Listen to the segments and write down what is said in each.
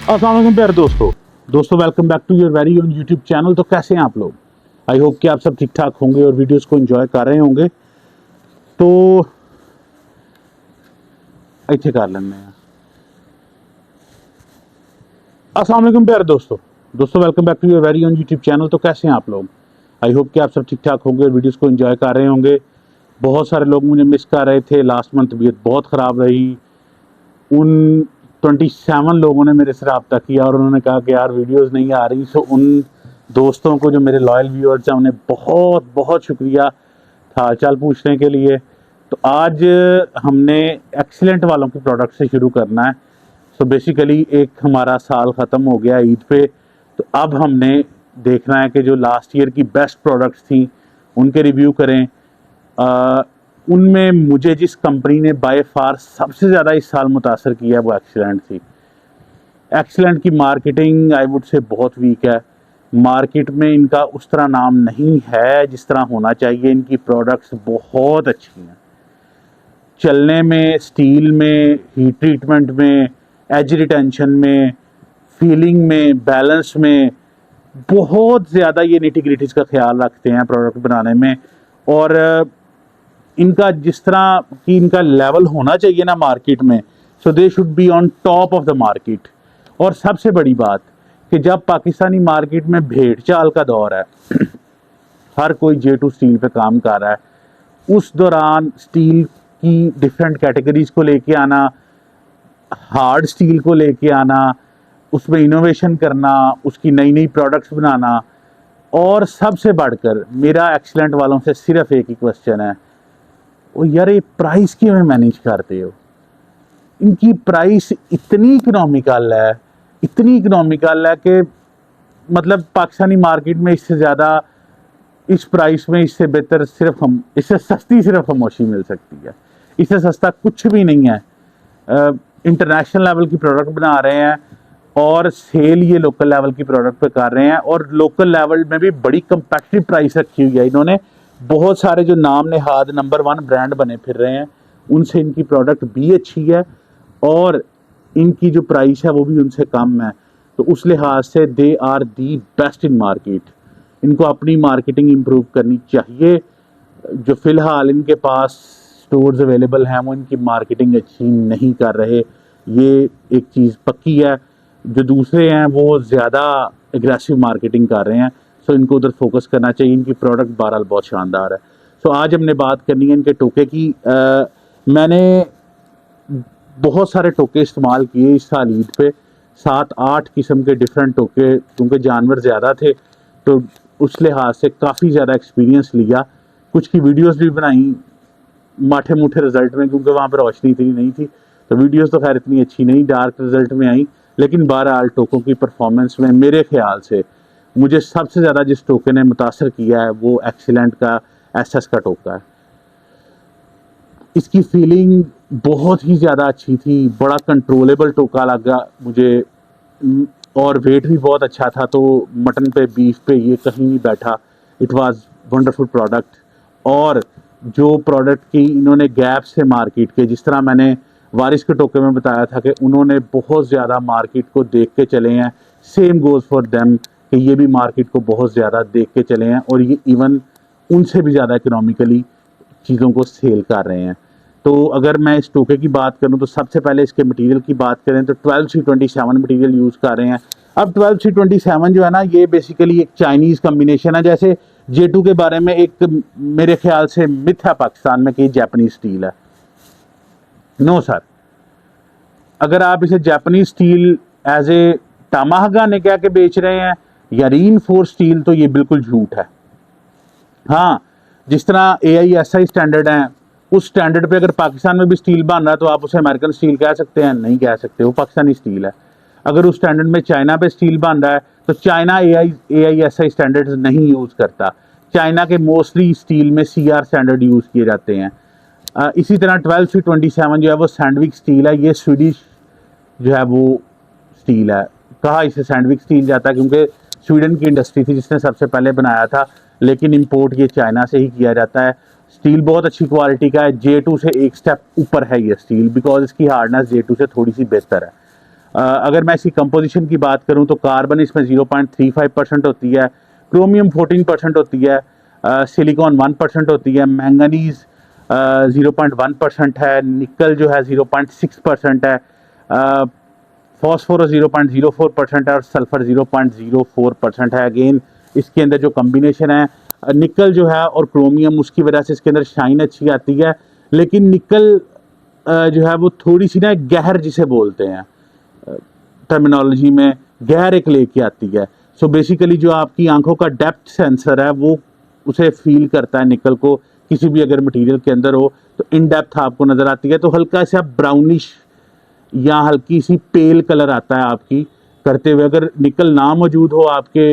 अस्सलाम वालेकुम प्यारे दोस्तों welcome back to your very own YouTube channel. तो कैसे हैं आप लोग? आई होप कि आप सब ठीक ठाक होंगे और वीडियोस को एंजॉय कर रहे होंगे। तो इतने कर लेने हैं। अस्सलाम वालेकुम प्यारे दोस्तों welcome back to your very own YouTube channel. तो कैसे हैं आप लोग? आई होप कि आप सब ठीक ठाक होंगे और वीडियोस को एंजॉय कर रहे होंगे। बहुत सारे लोग मुझे मिस कर रहे थे। लास्ट मंथ तबीयत बहुत ख़राब रही। उन 27 लोगों ने मेरे से रब्ता किया और उन्होंने कहा कि यार वीडियोस नहीं आ रही। सो उन दोस्तों को जो मेरे लॉयल व्यूअर्स हैं उन्हें बहुत बहुत शुक्रिया हाल चाल पूछने के लिए। तो आज हमने एक्सीलेंट वालों के प्रोडक्ट से शुरू करना है। सो बेसिकली एक हमारा साल ख़त्म हो गया ईद पे, तो अब हमने देखना है कि जो लास्ट ईयर की बेस्ट प्रोडक्ट्स थी उनके रिव्यू करें। उनमें मुझे जिस कंपनी ने बाय फार सबसे ज़्यादा इस साल मुतासर किया है वो एक्सीलेंट थी। एक्सीलेंट की मार्केटिंग आई वुड से बहुत वीक है। मार्केट में इनका उस तरह नाम नहीं है जिस तरह होना चाहिए। इनकी प्रोडक्ट्स बहुत अच्छी हैं, चलने में, स्टील में, हीट ट्रीटमेंट में, एज रिटेंशन में, फीलिंग में, बैलेंस में बहुत ज़्यादा ये निटी ग्रिटीज का ख्याल रखते हैं प्रोडक्ट बनाने में। और इनका जिस तरह कि इनका लेवल होना चाहिए ना मार्केट में, so they should be on top of the market. और सबसे बड़ी बात कि जब पाकिस्तानी मार्केट में भेड़ चाल का दौर है, हर कोई J2 स्टील पे काम कर रहा है, उस दौरान स्टील की डिफरेंट कैटेगरीज को लेके आना, हार्ड स्टील को लेके आना, उसमें इनोवेशन करना, उसकी नई नई प्रोडक्ट्स बनाना, और सबसे बढ़कर मेरा एक्सीलेंट वालों से सिर्फ एक ही क्वेश्चन है, वो यार ये प्राइस क्यों मैनेज करते हो? इनकी प्राइस इतनी इकोनॉमिकल है, इतनी इकोनॉमिकल है कि मतलब पाकिस्तानी मार्केट में इससे ज़्यादा, इस प्राइस में इससे बेहतर सिर्फ हम, इससे सस्ती सिर्फ खामोशी मिल सकती है। इससे सस्ता कुछ भी नहीं है। इंटरनेशनल लेवल की प्रोडक्ट बना रहे हैं और सेल ये लोकल लेवल की प्रोडक्ट पे कर रहे हैं, और लोकल लेवल में भी बड़ी कंपेटिटिव प्राइस रखी हुई है इन्होंने। बहुत सारे जो नाम नेहाद नंबर 1 ब्रांड बने फिर रहे हैं, उनसे इनकी प्रोडक्ट भी अच्छी है और इनकी जो प्राइस है वो भी उनसे कम है। तो उस लिहाज से they are the best in market. इनको अपनी मार्केटिंग इम्प्रूव करनी चाहिए। जो फ़िलहाल इनके पास स्टोर्स अवेलेबल हैं वो इनकी मार्केटिंग अच्छी नहीं कर रहे, ये एक चीज़ पक्की है। जो दूसरे हैं वो ज़्यादा एग्रेसिव मार्केटिंग कर रहे हैं, सो इनको उधर फोकस करना चाहिए। इनकी प्रोडक्ट बहरहाल बहुत शानदार है। सो आज हमने बात करनी है इनके टोके की। मैंने बहुत सारे टोके इस्तेमाल किए इस साल ईद पे, 7-8 किस्म के डिफरेंट टोके, क्योंकि जानवर ज़्यादा थे तो उस लिहाज से काफ़ी ज़्यादा एक्सपीरियंस लिया। कुछ की वीडियोस भी बनाई माठे मूठे रिजल्ट में, क्योंकि वहाँ पर रोशनी इतनी नहीं थी, तो वीडियोस तो खैर इतनी अच्छी नहीं, डार्क रिजल्ट में आई। लेकिन बहरहाल टोकों की परफॉर्मेंस में मेरे ख्याल से मुझे सबसे ज़्यादा जिस टोके ने मुतासर किया है वो एक्सीलेंट का SS का टोका है। इसकी फीलिंग बहुत ही ज़्यादा अच्छी थी, बड़ा कंट्रोलेबल टोका लगा मुझे, और वेट भी बहुत अच्छा था। तो मटन पे, बीफ पे ये कहीं नहीं बैठा। It was wonderful product. और जो प्रोडक्ट की इन्होंने गैप से मार्केट के, जिस तरह मैंने वारिस के टोके में बताया था कि उन्होंने बहुत ज़्यादा मार्केट को देख के चले हैं, सेम गोज़ फॉर देम कि ये भी मार्केट को बहुत ज़्यादा देख के चले हैं और ये इवन उनसे भी ज़्यादा इकोनॉमिकली चीज़ों को सेल कर रहे हैं। तो अगर मैं इस टोके की बात करूं तो सबसे पहले इसके मटेरियल की बात करें तो 12C27 मटेरियल यूज़ कर रहे हैं। अब 12C27 जो है ना, ये बेसिकली एक चाइनीज़ कम्बिनेशन है। जैसे J2 के बारे में एक मेरे ख्याल से मिथ है पाकिस्तान में कि ये जापानीज स्टील है। नो सर, अगर आप इसे जापानीज स्टील एज ए टामाहगा ने कह के बेच रहे हैं या रीइंफोर्स स्टील, तो ये बिल्कुल झूठ है। हाँ, जिस तरह AISI स्टैंडर्ड है, उस स्टैंडर्ड पे अगर पाकिस्तान में भी स्टील बन रहा है तो आप उसे अमेरिकन स्टील कह सकते हैं? नहीं कह सकते, वो पाकिस्तानी स्टील है। अगर उस स्टैंडर्ड में चाइना पे स्टील बन रहा है तो चाइना AISI स्टैंडर्ड नहीं यूज़ करता। चाइना के मोस्टली स्टील में CR स्टैंडर्ड यूज़ किए जाते हैं। इसी तरह 12C27 जो है वो सैंडविक स्टील है। ये स्वीडिश जो है वो स्टील है। कहा इसे सैंडविक स्टील जाता है क्योंकि स्वीडन की इंडस्ट्री थी जिसने सबसे पहले बनाया था, लेकिन इंपोर्ट ये चाइना से ही किया जाता है। स्टील बहुत अच्छी क्वालिटी का है, J2 से एक स्टेप ऊपर है ये स्टील, बिकॉज इसकी हार्डनेस J2 से थोड़ी सी बेहतर है। अगर मैं इसकी कंपोजिशन की बात करूं तो कार्बन इसमें 0.35% होती है, क्रोमियम 14% होती है, सिलिकॉन 1% होती है, मैंगनीज 0.1% है, निकल जो है 0.6% है, फॉस्फोरस 0.04% है और सल्फर 0.04% है। अगेन इसके अंदर जो कम्बिनेशन है निकल जो है और क्रोमियम, उसकी वजह से इसके अंदर शाइन अच्छी आती है। लेकिन निकल जो है वो थोड़ी सी ना गहर जिसे बोलते हैं टर्मिनोलॉजी में, गहर एक लेके आती है। सो बेसिकली जो आपकी आंखों का डेप्थ सेंसर है वो उसे फील करता है निकल को, किसी भी अगर मटेरियल के अंदर हो तो इन डेप्थ आपको नज़र आती है। तो हल्का सा ब्राउनिश या हल्की सी पेल कलर आता है आपकी करते हुए। अगर निकल ना मौजूद हो आपके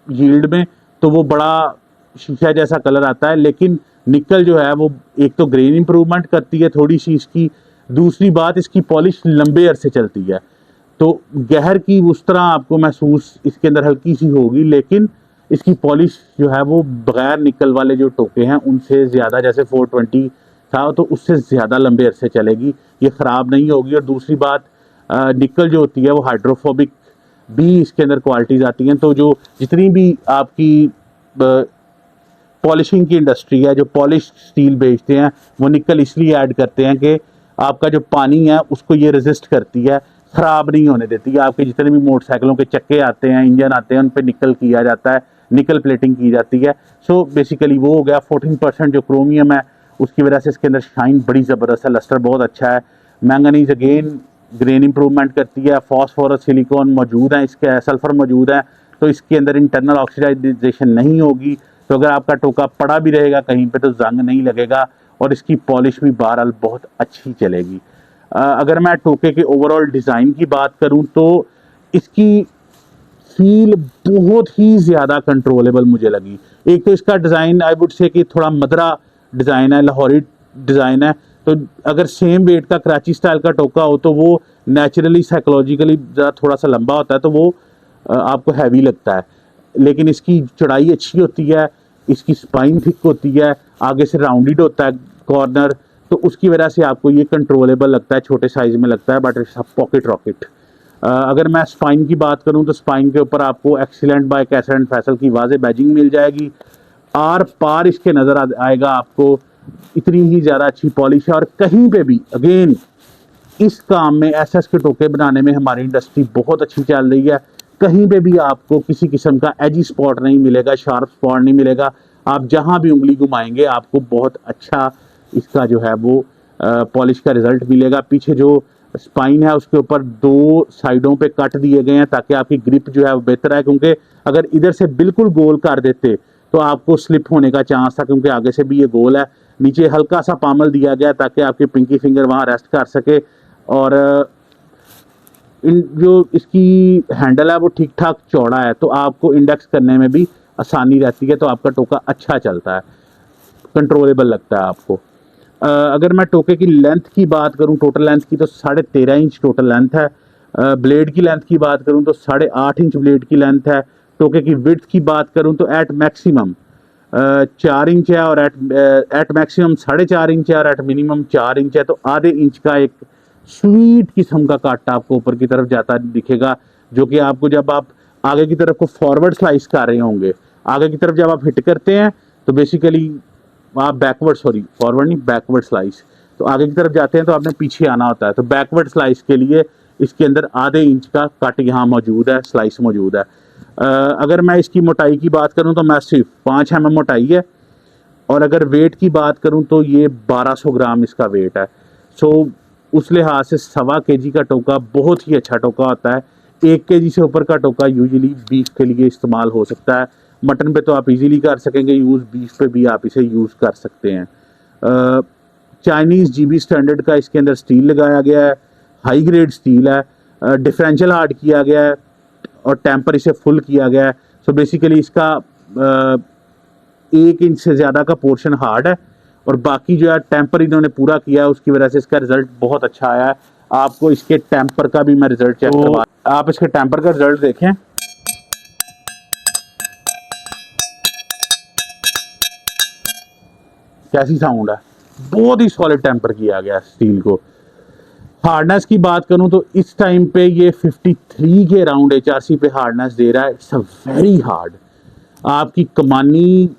यील्ड में तो वो बड़ा शीशा जैसा कलर आता है। लेकिन निकल जो है वो एक तो ग्रेन इंप्रूवमेंट करती है थोड़ी सी इसकी, दूसरी बात इसकी पॉलिश लंबे अरसे चलती है। तो गहर की उस तरह आपको महसूस इसके अंदर हल्की सी होगी, लेकिन इसकी पॉलिश जो है वो बगैर निकल वाले जो टोके हैं उनसे ज़्यादा, जैसे 420 था तो उससे ज़्यादा लंबे अरसे चलेगी, ये ख़राब नहीं होगी। और दूसरी बात निकल जो होती है वो हाइड्रोफोबिक भी इसके अंदर क्वालिटीज़ आती हैं। तो जो जितनी भी आपकी पॉलिशिंग की इंडस्ट्री है, जो पॉलिश स्टील बेचते हैं, वो निकल इसलिए ऐड करते हैं कि आपका जो पानी है उसको ये रेजिस्ट करती है, ख़राब नहीं होने देती है। आपके जितने भी मोटरसाइकिलों के चक्के आते हैं, इंजन आते हैं, उन पर निकल किया जाता है, निकल प्लेटिंग की जाती है। सो बेसिकली वो हो गया। 14% जो क्रोमियम है उसकी वजह से इसके अंदर शाइन बड़ी ज़बरदस्त है, लस्टर बहुत अच्छा है। मैंगनीज अगेन ग्रेन इंप्रूवमेंट करती है, फॉस्फोरस सिलिकॉन मौजूद है, इसके सल्फर मौजूद है, तो इसके अंदर इंटरनल ऑक्सीडाइजेशन नहीं होगी। तो अगर आपका टोका पड़ा भी रहेगा कहीं पे तो जंग नहीं लगेगा और इसकी पॉलिश भी बहरहाल बहुत अच्छी चलेगी। अगर मैं टोके के ओवरऑल डिज़ाइन की बात करूं तो इसकी फील बहुत ही ज़्यादा कंट्रोलेबल मुझे लगी। एक तो इसका डिज़ाइन आई वुड से कि थोड़ा मदरा डिज़ाइन है, लाहौरी डिज़ाइन है। तो अगर सेम वेट का कराची स्टाइल का टोका हो तो वो नेचुरली साइकोलॉजिकली ज़रा थोड़ा सा लंबा होता है तो वो आपको हैवी लगता है। लेकिन इसकी चौड़ाई अच्छी होती है, इसकी स्पाइन थिक होती है, आगे से राउंडेड होता है कॉर्नर, तो उसकी वजह से आपको ये कंट्रोलेबल लगता है, छोटे साइज़ में लगता है, बट इट्स पॉकेट रॉकेट। अगर मैं स्पाइन की बात करूं तो स्पाइन के ऊपर आपको excellent by Qaiser and Faisal की वाज़े बैजिंग मिल जाएगी। आर पार इसके नज़र आएगा आपको, इतनी ही ज़्यादा अच्छी पॉलिश है। और कहीं पे भी अगेन इस काम में एसएस के टोके बनाने में हमारी इंडस्ट्री बहुत अच्छी चल रही है। कहीं पे भी आपको किसी किस्म का एजी स्पॉट नहीं मिलेगा, शार्प स्पॉट नहीं मिलेगा। आप जहां भी उंगली घुमाएंगे आपको बहुत अच्छा इसका जो है वो पॉलिश का रिजल्ट मिलेगा। पीछे जो स्पाइन है उसके ऊपर दो साइडों पे कट दिए गए हैं ताकि आपकी ग्रिप जो है वो बेहतर है, क्योंकि अगर इधर से बिल्कुल गोल कर देते तो आपको स्लिप होने का चांस था, क्योंकि आगे से भी ये गोल है। नीचे हल्का सा पामल दिया गया ताकि आपकी पिंकी फिंगर वहाँ रेस्ट कर सके। और इन जो इसकी हैंडल है वो ठीक ठाक चौड़ा है तो आपको इंडेक्स करने में भी आसानी रहती है, तो आपका टोका अच्छा चलता है, कंट्रोलेबल लगता है आपको। अगर मैं टोके की लेंथ की बात करूं, टोटल लेंथ की, तो 13.5 इंच टोटल लेंथ है। ब्लेड की लेंथ की बात करूं तो 8.5 इंच ब्लेड की लेंथ है। टोके की विड्थ की बात करूं तो एट मैक्सिमम 4 इंच है और एट मैक्सिमम 4.5 इंच है और एट मिनिमम 4 इंच है। तो आधे इंच का एक स्वीट किस्म का काट आपको ऊपर की तरफ जाता दिखेगा, जो कि आपको जब आप आगे की तरफ को फॉरवर्ड स्लाइस कर रहे होंगे, आगे की तरफ जब आप हिट करते हैं तो बेसिकली आप फॉरवर्ड नहीं, बैकवर्ड स्लाइस, तो आगे की तरफ जाते हैं तो आपने पीछे आना होता है। तो बैकवर्ड स्लाइस के लिए इसके अंदर आधे इंच का कट यहाँ मौजूद है, स्लाइस मौजूद है। अगर मैं इसकी मोटाई की बात करूँ तो मैसिव 5 mm मोटाई है। और अगर वेट की बात करूँ तो ये 1200 ग्राम इसका वेट है। सो उस लिहाज से 1.25 kg का टोका बहुत ही अच्छा टोका होता है। 1 kg से ऊपर का टोका यूजुअली बीफ के लिए इस्तेमाल हो सकता है, मटन पे तो आप इजीली कर सकेंगे यूज़, बीफ पे भी आप इसे यूज़ कर सकते हैं। चाइनीज़ जीबी स्टैंडर्ड का इसके अंदर स्टील लगाया गया है, हाई ग्रेड स्टील है, डिफरेंशियल हार्ड किया गया है और टेम्पर इसे फुल किया गया है। सो बेसिकली इसका 1 इंच से ज़्यादा का पोर्शन हार्ड है और बाकी जो है टेम्पर इन्होंने पूरा किया है, उसकी वजह से इसका रिजल्ट बहुत अच्छा आया है। आपको इसके टेम्पर का भी मैं रिजल्ट चेक करवा, आप इसके टेम्पर का रिजल्ट देखें। कैसी साउंड है, बहुत ही सॉलिड टेम्पर किया गया स्टील को। हार्डनेस की बात करूं तो इस टाइम पे ये 53 के अराउंड HRC पे हार्डनेस दे रहा है। It's a very hard. आपकी कमानी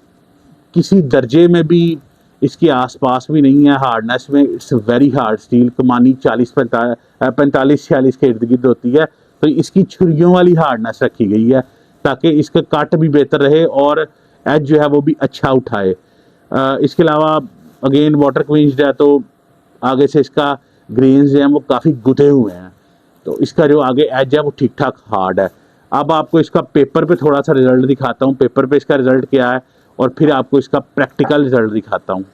किसी दर्जे में भी इसके आसपास भी नहीं है हार्डनेस में। It's very hard steel. कमानी 45-46 के इर्द गिर्द होती है, तो इसकी छुरियों वाली हार्डनेस रखी गई है ताकि इसका कट भी बेहतर रहे और एज जो है वो भी अच्छा उठाए। इसके अलावा अगेन वाटर क्विंस्ड है, तो आगे से इसका ग्रेन्स जो हैं वो काफ़ी गुथे हुए हैं, तो इसका जो आगे एज है वो ठीक ठाक हार्ड है। अब आपको इसका पेपर पे थोड़ा सा रिजल्ट दिखाता हूँ, पेपर पे इसका रिजल्ट क्या है, और फिर आपको इसका प्रैक्टिकल रिजल्ट दिखाता हूँ।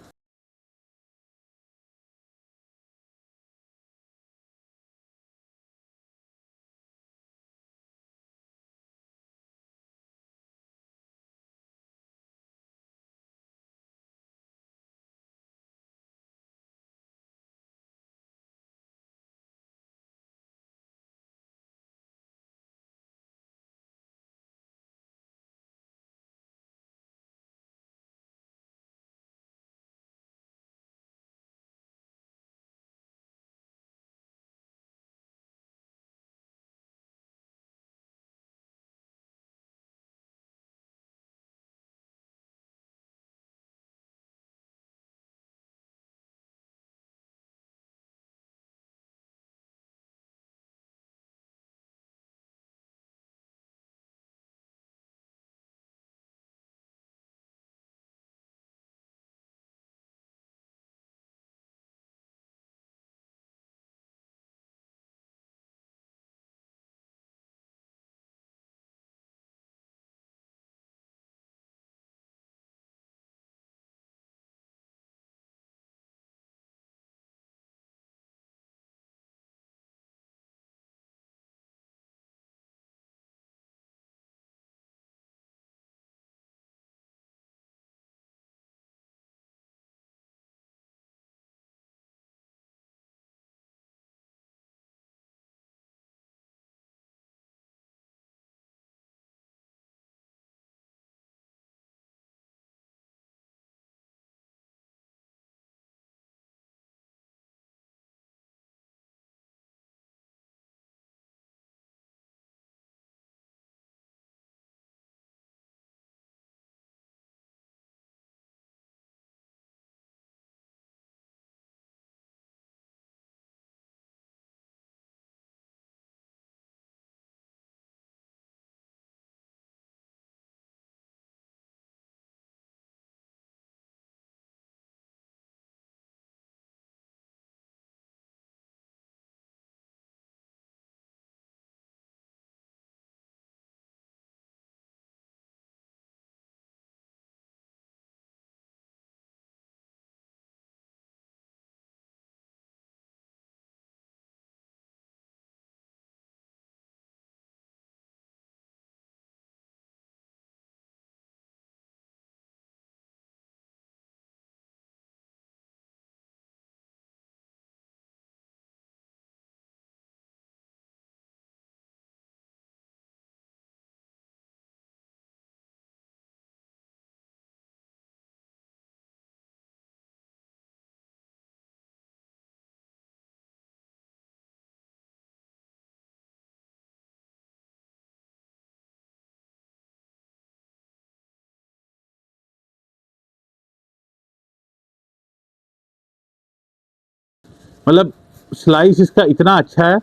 मतलब स्लाइस इसका इतना अच्छा है,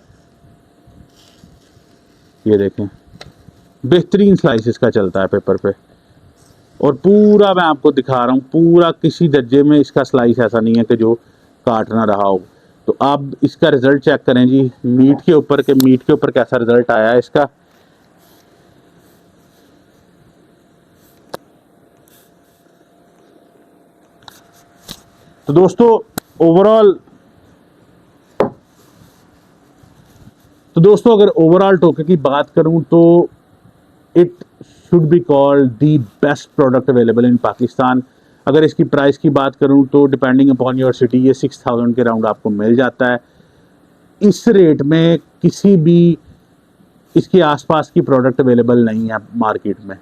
ये देखें, बेहतरीन स्लाइस इसका चलता है पेपर पे। और पूरा मैं आपको दिखा रहा हूँ, पूरा किसी दर्जे में इसका स्लाइस ऐसा नहीं है कि जो काट ना रहा हो। तो आप इसका रिजल्ट चेक करें जी, मीट के ऊपर के मीट के ऊपर कैसा रिजल्ट आया है इसका। तो दोस्तों अगर ओवरऑल टोके की बात करूं तो it should be called the best product available in Pakistan. अगर इसकी प्राइस की बात करूं तो डिपेंडिंग अपॉन योर सिटी ये 6000 के राउंड आपको मिल जाता है। इस रेट में किसी भी इसके आसपास की प्रोडक्ट अवेलेबल नहीं है मार्केट में।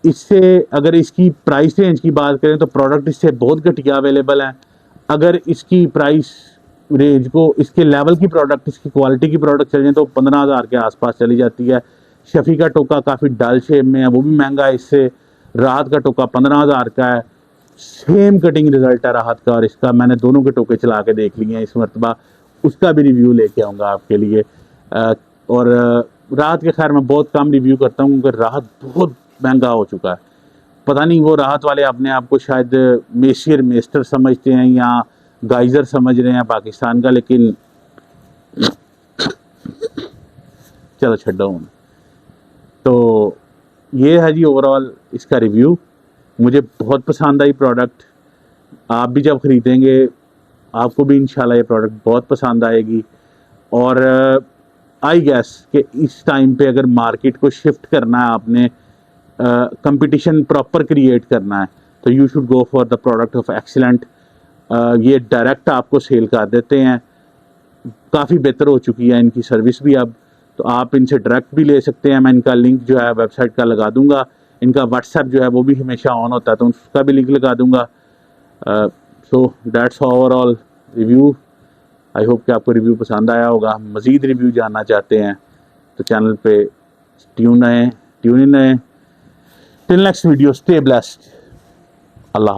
इससे अगर इसकी प्राइस रेंज की बात करें तो प्रोडक्ट इससे बहुत घटिया अवेलेबल है। अगर इसकी प्राइस रेंज को, इसके लेवल की प्रोडक्ट, इसकी क्वालिटी की प्रोडक्ट चल जाए तो 15,000 के आसपास चली जाती है। शफी का टोका काफ़ी डल शेप में है, वो भी महंगा है इससे। राहत का टोका 15,000 का है, सेम कटिंग रिजल्ट है राहत का और इसका। मैंने दोनों के टोके चला के देख लिए हैं इस मरतबा, उसका भी रिव्यू लेके आऊँगा आपके लिए। और राहत के खैर मैं बहुत कम रिव्यू करता हूँ क्योंकि राहत बहुत महंगा हो चुका है। पता नहीं वो राहत वाले अपने आप को शायद मेसियर मेस्टर समझते हैं या गाइजर समझ रहे हैं पाकिस्तान का, लेकिन चलो छड्डो। तो ये है जी ओवरऑल इसका रिव्यू। मुझे बहुत पसंद आई प्रोडक्ट। आप भी जब ख़रीदेंगे आपको भी इंशाल्लाह ये प्रोडक्ट बहुत पसंद आएगी। और आई गैस कि इस टाइम पे अगर मार्केट को शिफ्ट करना है आपने, कंपटीशन प्रॉपर क्रिएट करना है, तो you should go for the product of excellent. ये डायरेक्ट आपको सेल कर देते हैं, काफ़ी बेहतर हो चुकी है इनकी सर्विस भी अब, तो आप इनसे डायरेक्ट भी ले सकते हैं। मैं इनका लिंक जो है वेबसाइट का लगा दूंगा। इनका व्हाट्सएप जो है वो भी हमेशा ऑन होता है, तो उसका भी लिंक लगा दूंगा। So that's overall review. I hope कि आपको रिव्यू पसंद आया होगा। मज़ीद रिव्यू जानना चाहते हैं तो चैनल पे ट्यून इन है। Till next video, stay blessed.